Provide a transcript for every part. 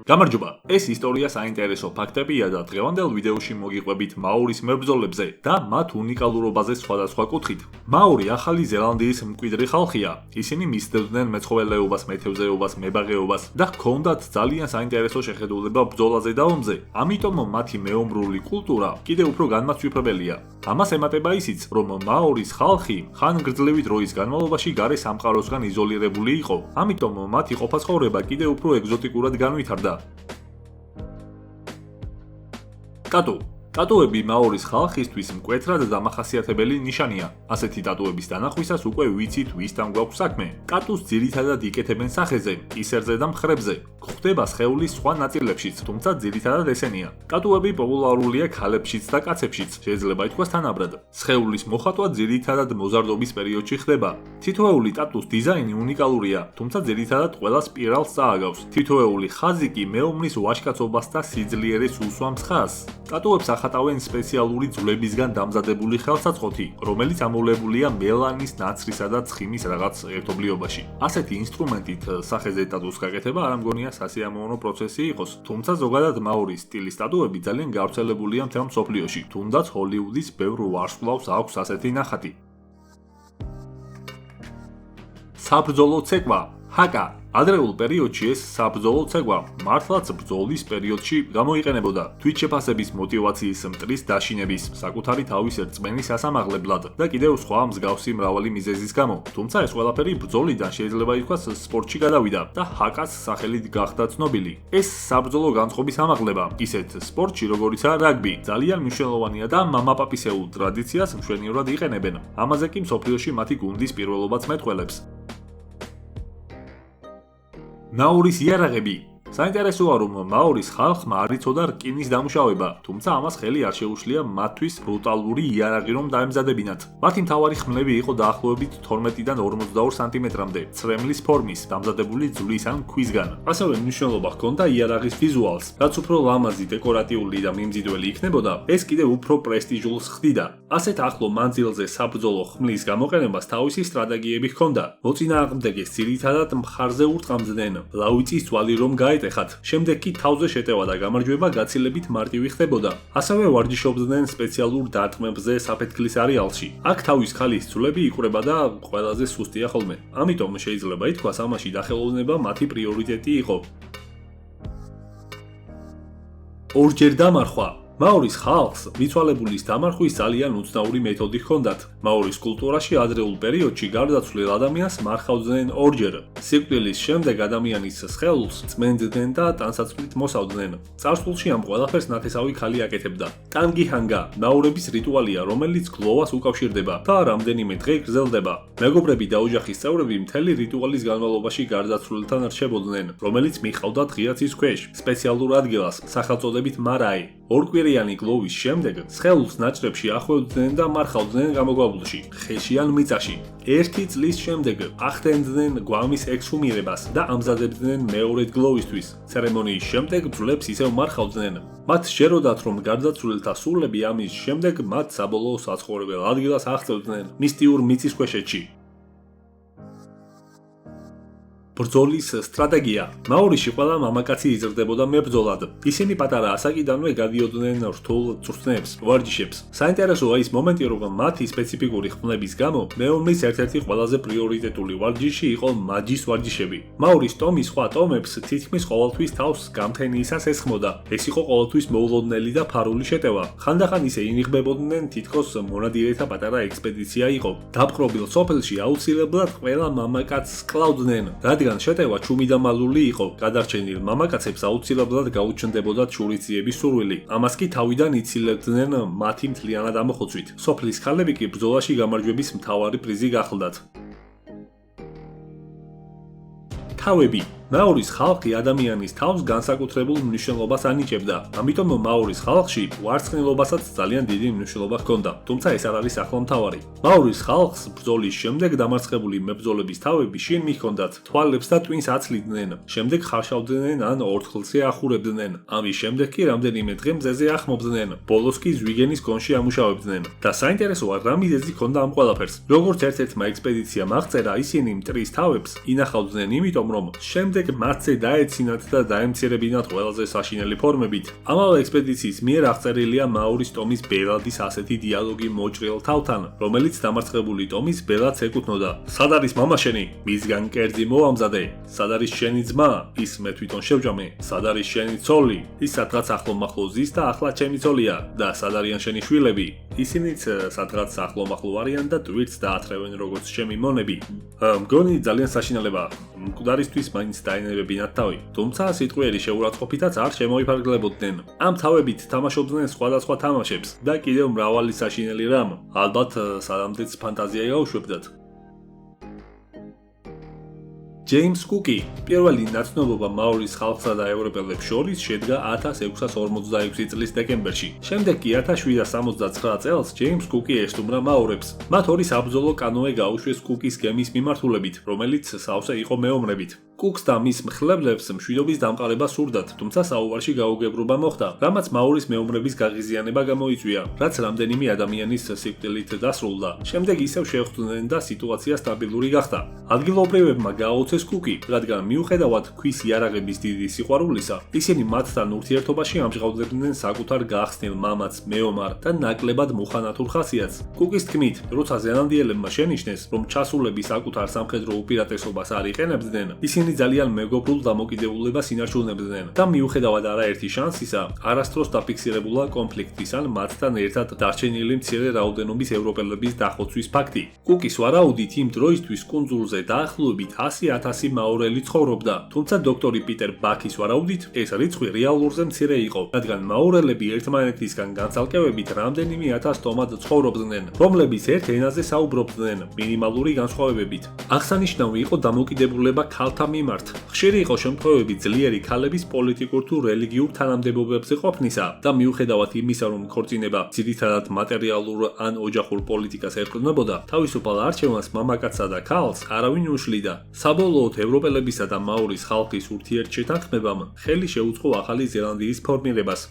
გამარჯობა, ეს ისტორია საინტერესო ფაქტებია და დღევანდელ ვიდეოში მოგიყვებით მაორის მებრძოლებზე და მათ უნიკალურობაზე სხვადასხვა კუთხით. მაორი ახალი ზელანდიის მკვიდრი ხალხია. ისინი მისდევდნენ მეცხოველეობას, მეთევზეობას, მებაღეობას და ჰქონდათ ძალიან საინტერესო შეხედულება ბრძოლაზე და ომზე. ამიტომ მათი მეომრული კულტურა კიდევ უფრო განმაცვიფრებელია. ამას ემატება ისიც, რომ მაორის ხალხი ხანგრძლივი დროის განმავლობაში გარე სამყაროსგან იზოლირებული იყო. ამიტომ მათი ყოფა-ცხოვრება კიდევ უფრო ეგზოტიკურად განვითარდა. ტატუები მაორის ხალხისთვის მკვეთრად დამახასიათებელი ნიშანია. ასეთი ტატუების დანახვისას უკვე ვიცით ვისთან გვაქვს საქმე. ტატუს ძირითადად იკეთებენ სახეზე, კისერზე და მხრებზე. გვხვდება სხეულის სხვა ნაწილებშიც, თუმცა ძირითადად ესენია. ტატუები პოპულარულია ქალებშიც და კაცებშიც, შეიძლება ითქვას თანაბრად. სხეულის მოხატვა ძირითადად მოზარდობის პერიოდში ხდება. თითოეული ტატუს დიზაინი უნიკალურია, თუმცა ძირითადად ყველა სპირალს წააგავს. თითოეული ხაზი კი მეომრის ვაჟკაცობას და სიძლიერეს უსვამს ხაზს. ტატუებს ახატავენ სპეციალური ძვლებისგან დამზადებული ხელსაწყოთი, რომელიც ამოვლებულია მელანის, ნაცრისა და ცხიმის რაღაც ერთობლიობაში. ასეთი ინსტრუმენტით სახეზე ტატუს გაკეთება არ ამგონია სასიამოვნო პროცესი იყოს, თუმცა ზოგადად მაორის სტილის ტატუები ძალიან გავრცელებულია მთელ მსოფლიოში, თუნდაც ჰოლივუდის ბევრ ვარსკვლავს აქვს ასეთი ნახატი. საბრძოლო ცეკვა ჰაკა. ადრეულ პერიოდში ეს საბრძოლო ცეკვა მართლაც ბრძოლის პერიოდში გამოიყენებოდა თვითშეფასების მოტივაციის მტრის დაშინების, საკუთარი თავის რწმენის ასამაღლებლად და კიდევ სხვა მსგავსი მრავალი მიზეზის გამო. თუმცა ეს ყველაფერი ბრძოლიდან შეიძლება ითქვას სპორტში გადავიდა და ჰაკას სახელით გახდა ცნობილი. ეს საბრძოლო განწყობის ამაღლება, ისეთ სპორტში როგორიცაა რაგბი, ძალიან მნიშვნელოვანია და მამაპაპისეულ ტრადიციას მშვენივრად იყენებენ. ამაზე კი მსოფლიოში მათი გუნდის პირველობაც მეტყველებს. მაორის იარაღები. საინტერესოა, რომ მაორის ხალხმა არ იცოდა რკინის დამუშავება, თუმცა ამას ხელი არ შეუშლია მათთვის ბრუტალური იარაღი რომ დაემზადებინათ. მათი მთავარი ხმლები იყო დაახლოებით 12-დან 42 სანტიმეტრამდე, ცრემლის ფორმის, დამზადებული ძვლის ან ქვისგან. ასევე მნიშვნელობა ჰქონდა იარაღის ვიზუალს, რაც უფრო ლამაზი, დეკორატიული და მიმზიდველი იქნებოდა, ეს კიდევ უფრო პრესტიჟულს ხდიდა. ასეთ ახლო მანძილზე საბრძოლო ხმლის გამოყენებას თავისი სტრატეგიები ჰქონდა. მოწინააღმდეგეს ძირითადად მხარზე ურტყამდნენ, ლავიწის ძვალი რომ ეხათ. შემდეგ კი თავზე შეტევა და გამარჯვება გაცილებით მარტივი ხდებოდა. ასევე ვარჯიშობდნენ სპეციალურ დარტყმებზე საფეთქლის არეალში. აქ თავის ქალის ცვლები იკვრება და ყველაზე სუსტია ხოლმე. ამიტომ შეიძლება ითქვას, ამაში დახელოვნება მათი პრიორიტეტი იყო. ორჯერ დამარხვა. მაორის ხალხს მიცვალებულის დამარხვის ძალიან უცნაური მეთოდი ჰქონდათ. მაორის კულტურაში ადრეულ პერიოდში გარდაცვლილ ადამიანს მარხავდნენ ორჯერ. სიკვდილის შემდეგ ადამიანის სხეულს წმენდნენ და ტანსაცმლით მოსავდნენ. წარსულში ამ ყველაფერს ნათესავი ქალი აკეთებდა. ტანგიჰანგა მაორების რიტუალია, რომელიც გლოვას უკავშირდება და რამდენიმე დღე გრძელდება. მეგობრები და ოჯახის წევრები მთელი რიტუალის განმავლობაში გარდაცვლილთან რჩებოდნენ, რომელიც მიჰყავდათ ღია ცის ქვეშ, სპეციალურ ადგილას, სახელწოდებით მარაი. ორკვირიანი გლოვის შემდეგ სხეულს ნაჭრებში ახვევდნენ და მარხავდნენ გამოგვაბულში, ხეში ან მიწაში. 1 წლის შემდეგ ახდენდნენ გვამის ექსჰუმირებას და ამზადებდნენ მეორედ გლოვისთვის. ცერემონიის შემდეგ ძვლებს ისევ მარხავდნენ. მათ შეეროდათ, რომ გარდაცვლილთა სულები ამის შემდეგ მათ საბოლოო საცხოვრებელ ადგილას აღწევდნენ მისტიურ მიწისქვეშეთში. ბრძოლის სტრატეგია. მაორიში ყველა მამაკაცი იზრდებოდა მებრძოლად. ისინი პატარა ასაკიდანვე გადიოდნენ რთულ წვრთნებს, ვარჯიშებს. საინტერესოა ის მომენტი, რომ მათი სპეციფიკური ხმლების გამო მეომრის ერთ-ერთი ყველაზე პრიორიტეტული ვარჯიში იყო მაჯის ვარჯიშები. მაორის ტომი სხვა ტომებს თითქმის ყოველთვის თავს გამთენიისას ესხმოდა. ეს იყო ყოველთვის მოულოდნელი და ფარული შეტევა. ხანდახან ისე ინიღბებოდნენ, თითქოს მონადირეთა პატარა ექსპედიცია იყო. დაპყრობილ სოფელში აუცილებლად ყველა მამაკაცს კლავდნენ. შეტევა ჩუმიდამალული იყო. გადარჩენილ მამაკაცებს აუცილებლად გაუჩნდებოდათ შურისძიების სურვილი. ამას კი თავიდან იცილებდნენ მათი მთლიანად ამოხოცვით. სოფლის ქალები კი ბრძოლაში გამარჯვების მთავარი პრიზი გახლდათ. თავები. მაორის ხალხი ადამიანის თავს განსაკუთრებულ მნიშვნელობას ანიჭებდა. ამიტომ მაორის ხალხში ვარცხნილობასაც ძალიან დიდი მნიშვნელობა ჰქონდა, თუმცა ეს არ არის ახლომთავარი. მაორის ხალხს ბრძოლის შემდეგ დამარცხებული მებრძოლების თავები შინ მიჰქონდათ, თვალებს და ტვინს აცლიდნენ, შემდეგ ხარშავდნენ ან ორთქლზე ახურებდნენ. ამის შემდეგ კი რამდენიმე დღე მზეზე ახმობდნენ, ბოლოს კი ზვიგენის კონში ამუშავებდნენ. და საინტერესოა, რა მიზეზი ჰქონდა ამ ყველაფერს. როგორც ერთ-ერთმა ექსპედიციამ აღწერა, ისინი მტრის თავებს ინახავდნენ იმიტომ, რომ შემდეგ შემდეგ მათზე დაეცინათ და დაემცირებინათ ყველაზე საშინელი ფორმებით. ამავე ექსპედიციის მიერ აღწერილია მაურის ტომის ბელადის ასეთი დიალოგი მოჭრილ თავთან, რომელიც დამარცხებული ტომის ბელადს ეკუთვნოდა. სად არის მამა შენი? მისგან კერძი მოამზადე. სად არის შენი ძმა? ის მე თვითონ შევჭამე. სად არის შენი ცოლი? ის სადღაც ახლომახლო ზის და ახლა ჩემი ცოლია. და სად არიან შენი შვილები? ისინიც სადღაც ახლომახლო არიან და ტვირთს დაათრევენ როგორც ჩემი მონები. მგონი ძალიან საშინელებაა. მკვდარისთვის მაინც დაენებებინათ თავი. თუმცა სიტყვიერი შეურაცხყოფითაც არ შემოიფარგლებოდნენ. ამ თავებით თამაშობდნენ სხვადასხვა თამაშებს და კიდევ მრავალი საშინელი რამ. ალბათ სანამდეც ფანტაზია გაუშვებდათ. ჯეიმს კუკი პირველი ნაცნობობა მაურის ხალხსა და ევროპელებს შორის შედგა 1646 წლის დეკემბერში. შემდეგ კი 1769 წელს ჯეიმს კუკი ესტუმრა მაურებს. მათ ორი საბრძოლო კანოე გაუშვეს კუკის გემის მიმართულებით, რომელიც სავსე იყო მეომრებით. კუკს და მის მხლებლებს მშვიდობის დამყარება სურდათ, თუმცა საუბარში გაუგებრობა მოხდა, რამაც მაურის მეომრების გაღიზიანება გამოიწვია, რაც რამდენიმე ადამიანის სიკვდილით დასრულდა. შემდეგ ისევ შეხვდნენ და სიტუაცია სტაბილური გახდა. ადგილობრივებმა გააუცეს კუკი, რადგან მიუხედავად ქვის იარაღების დიდი სიყვარულისა, ისინი მათთან ურთიერთობაში ამჟღავნებდნენ საკუთარ გახსნილ მამაც, მეომარ და ნაკლებად მუხანათურ ხასიათს. კუკის თქმით, როცა ზელანდიელებმა შენიშნეს, რომ ჩასულები საკუთარ სამხედრო უპირატესობას არ იყენებდნენ, ისინი ძალიან მეგობრულ დამოკიდებულებას ინარჩუნებდნენ და მიუხედავად არაერთი შანსისა, არასდროს დაფიქსირებულა კონფლიქტის ან მათთან ერთად დარჩენილი მცირე რაოდენობის ევროპელების დახოცვის ფაქტი. კუკის ვარაუდით იმ დროისთვის კუნძულზე დაახლოებით 100,000 მაორელი ცხოვრობდა, თუმცა დოქტორი პიტერ ბაქის ვარაუდით ეს რიცხვი რეალურზე მცირე იყო, რადგან მაორელები ერთმანეთისგან განცალკევებით რამდენიმე ათას ტომად ცხოვრობდნენ, რომლებიც ერთ ენაზე საუბრობდნენ, მინიმალური განსხვავებებით. აღსანიშნავი იყო დამოკიდებულება ქალთა მიმართ. ხშირი იყო შემთხვევები ძლიერი ქალების პოლიტიკურ თუ რელიგიურ თანამდებობებზე ყოფნისა და მიუხედავად იმისა, რომ ქორწინება ძირითადად მატერიალურ ან ოჯახურ პოლიტიკას ეყრდნობოდა, თავისუფალ არჩევანს მამაკაცსა და ქალს არავინ უშლიდა. საბოლოოდ ევროპელებისა და მაურის ხალხის ურთიერთშეთანხმებამ ხელი შეუწყო ახალი ზელანდიის ფორმირებას.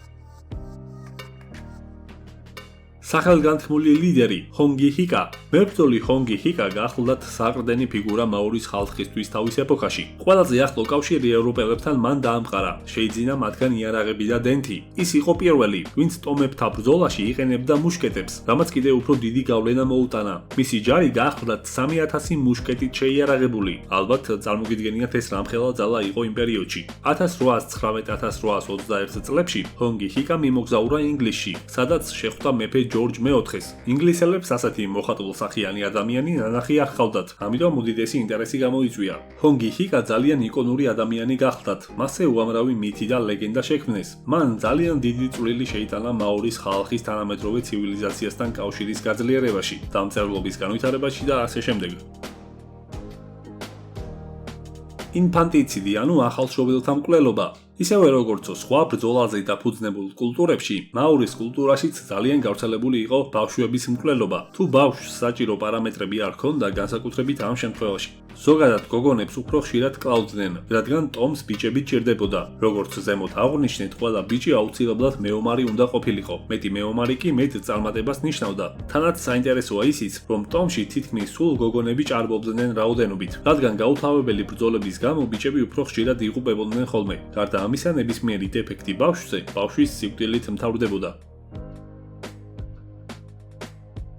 სახელგანთქმული ლიდერი ჰონგი ჰიკა. მებრძოლი ჰონგი ჰიკა გახლდათ საყრდენი ფიგურა მაურის ხალხისთვის თავის ეპოქაში. ყველაზე ახლო კავშირი ევროპელებთან მან დაამყარა, შეიძინა მათგან იარაღები და დენთი. ის იყო პირველი, ვინც ტომებთან ბრძოლაში იყენებდა მუშკეტებს, რამაც კიდევ უფრო დიდი გავლენა მოუტანა. მისი ჯარი დაახლოებით 3000 მუშკეტით შეიარაღებული. ალბათ წარმოგიდგენიათ ეს რამხელა ძალა იყო იმ პერიოდში. 1819-1821 წლებში ჰონგი ჰიკა მიმოგზაურა ინგლისში, სადაც შეხვდა მეფე ჯორჯ მეოთხეს. ინგლისელებს ასეთი მოხატულსახიანი ადამიანი ნანახი არ ჰყავდათ, ამიტომ უდიდესი ინტერესი გამოიწვია. ჰონგი ჰიკა ძალიან იკონური ადამიანი გახლდათ, მასზე უამრავი მითი და ლეგენდა შექმნეს. მან ძალიან დიდი წვლილი შეიტანა მაურის ხალხის თანამედროვე ცივილიზაციასთან კავშირის გაძლიერებაში, დამწერლობის განვითარებაში და ასე შემდეგ. ინფანტიციდი, ანუ ახალშობილთა მკვლელობა. ისევე როგორც სხვა ბრძოლაზე დაფუძნებულ კულტურებში, მაურის კულტურაშიც ძალიან გავრცელებული იყო ბავშვების მკვლელობა. თუ ბავშვს საჭირო პარამეტრები არ ჰქონდა, განსაკუთრებით ამ შემთხვევაში. ზოგადად გოგონებს უფრო ხშირად კლავდნენ, რადგან ტომს ბიჭები ჭირდებოდა. როგორც ზემოთ აღვნიშნეთ, ყველა ბიჭი აუცილებლად მეომარი უნდა ყოფილიყო. მეტი მეომარი კი მეტ წარმატებას ნიშნავდა. თანაც საინტერესოა ისიც, რომ ტომში თითქმის სულ გოგონები ჭარბობდნენ რაოდენობით, რადგან გაუთავებელი ბრძოლების გამო ბიჭები უფრო ხშირად იღუპებოდნენ ხოლმე. გარდა ამისა, ნებისმიერი დეფექტი ბავშვზე ბავშვის სიკვდილით მთავრდებოდა.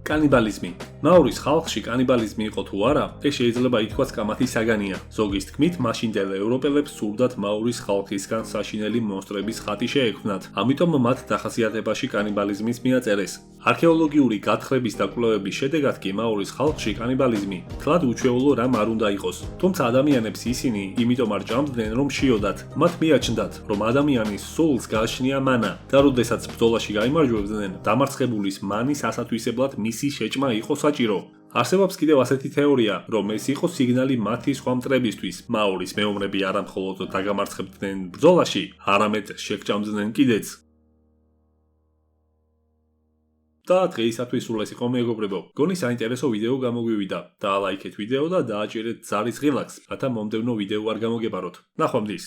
კანიბალიზმი. მაურის ხალხში კანიბალიზმი იყო თუ არა, ეს შეიძლება ითქვას კამათი საგანია. ზოგის თქმით, მაშინდელ ევროპელებს სურდათ მაურის ხალხისგან საშინელი მონსტრების ხატი შეექმნათ, ამიტომ მათ დახასიათებაში კანიბალიზმის მიაწერეს. არქეოლოგიური გათხრების და კვლევების შედეგად კი მაურის ხალხში კანიბალიზმი თლად უჩვეულო რამ არ უნდა იყოს. თუმცა ადამიანებს ისინი იმიტომ არ ჭამდნენ, რომ შიოდათ. მათ მიაჩნდათ, რომ ადამიანის სულს გააჩნია მანა და როდესაც ბრძოლაში გაიმარჯვებდნენ, დამარცხებულის მანის ასათვისებლად მისი შეჭმა იყო საჭირო. არსებობს კიდევ ასეთი თეორია, რომ ეს იყო სიგნალი მათი სხვა მტრებისთვის. მაურის მეომრები არა მხოლოდ დაგამარცხებდნენ ბრძოლაში, არამედ შეგჭამდნენ კიდეც. და დღეისათვის სულ ეს იყო მეგობრებო. გონი საინტერესო ვიდეო გამოგვივიდა. დაალაიქეთ ვიდეო და დააჭერეთ ზარის ღილაკს, რათა მომდევნო ვიდეო არ გამოგებაროთ. ნახვამდის.